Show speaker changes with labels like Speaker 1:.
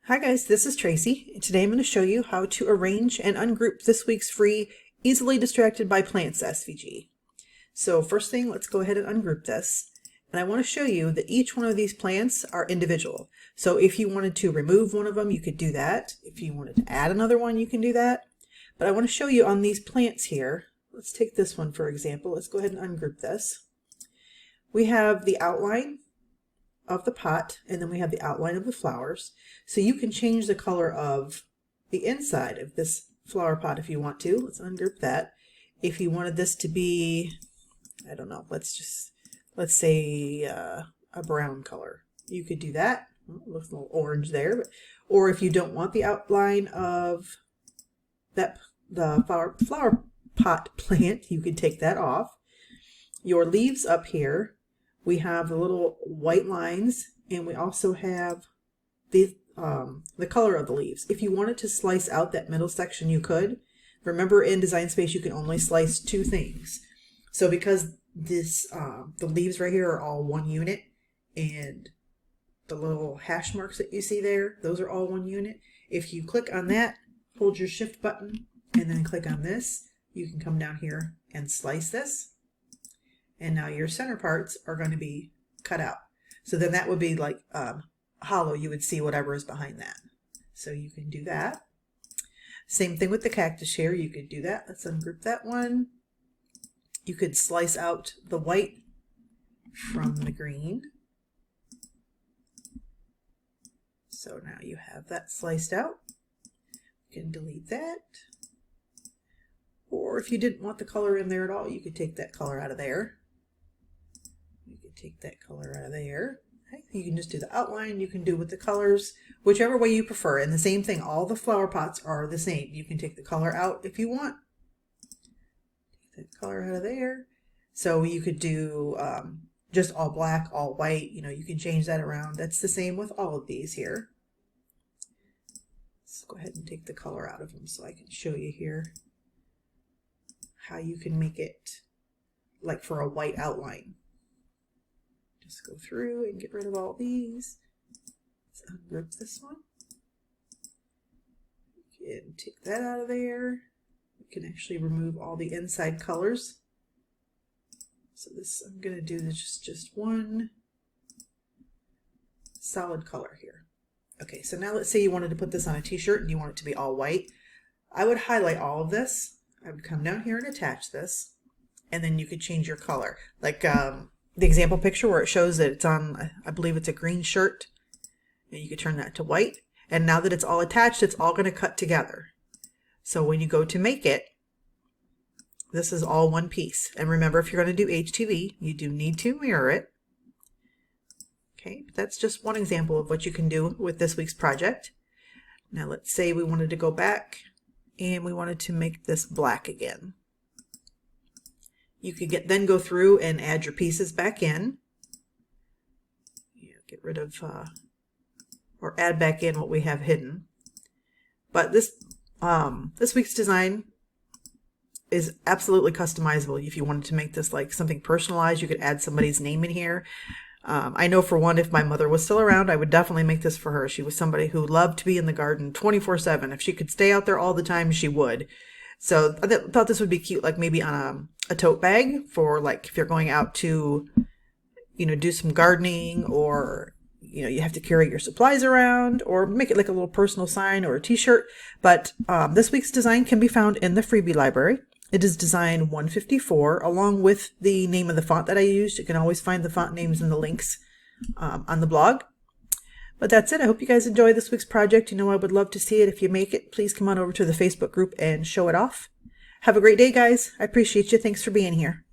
Speaker 1: Hi guys, this is Tracy. Today I'm going to show you how to arrange and ungroup this week's free Easily Distracted by Plants SVG. So first thing, let's go ahead and ungroup this. And I want to show you that each one of these plants are individual. So if you wanted to remove one of them, you could do that. If you wanted to add another one, you can do that. But I want to show you on these plants here. Let's take this one for example. Let's go ahead and ungroup this. We have the outline of the pot, and then we have the outline of the flowers. So you can change the color of the inside of this flower pot if you want to. Let's ungroup that. If you wanted this to be, I don't know, let's say a brown color, you could do that. Well, it looks a little orange there. But, or if you don't want the outline of the flower pot plant, you could take that off. Your leaves up here, we have the little white lines, and we also have the color of the leaves. If you wanted to slice out that middle section, you could. Remember, in Design Space, you can only slice two things. So because this the leaves right here are all one unit, and the little hash marks that you see there, those are all one unit. If you click on that, hold your shift button, and then click on this, you can come down here and slice this. And now your center parts are going to be cut out. So then that would be like hollow. You would see whatever is behind that. So you can do that. Same thing with the cactus here. You could do that. Let's ungroup that one. You could slice out the white from the green. So now you have that sliced out. You can delete that. Or if you didn't want the color in there at all, you could take that color out of there. You could take that color out of there. Okay. You can just do the outline. You can do with the colors, whichever way you prefer. And the same thing, all the flower pots are the same. You can take the color out if you want. Take that color out of there. So you could do just all black, all white. You know, you can change that around. That's the same with all of these here. Let's go ahead and take the color out of them so I can show you here how you can make it like for a white outline. Just go through and get rid of all these. Let's ungroup this one. You can take that out of there. We can actually remove all the inside colors. So this, I'm going to do this just one solid color here. Okay, so now let's say you wanted to put this on a t-shirt and you want it to be all white. I would highlight all of this. I would come down here and attach this, and then you could change your color. Like the example picture where it shows that it's on, I believe it's a green shirt, and you could turn that to white. And now that it's all attached, it's all going to cut together. So when you go to make it, this is all one piece. And remember, if you're going to do HTV, you do need to mirror it. Okay, but that's just one example of what you can do with this week's project. Now let's say we wanted to go back and we wanted to make this black again. You could then go through and add your pieces back in. Get rid of or add back in what we have hidden. But this week's design is absolutely customizable. If you wanted to make this like something personalized, you could add somebody's name in here. I know for one, if my mother was still around, I would definitely make this for her. She was somebody who loved to be in the garden 24/7. If she could stay out there all the time, she would. So I thought this would be cute, like maybe on a tote bag for like if you're going out to, you know, do some gardening, or, you know, you have to carry your supplies around, or make it like a little personal sign or a t-shirt. But this week's design can be found in the freebie library. It is design 154, along with the name of the font that I used. You can always find the font names in the links on the blog. But that's it. I hope you guys enjoy this week's project. You know, I would love to see it. If you make it, please come on over to the Facebook group and show it off. Have a great day, guys. I appreciate you. Thanks for being here.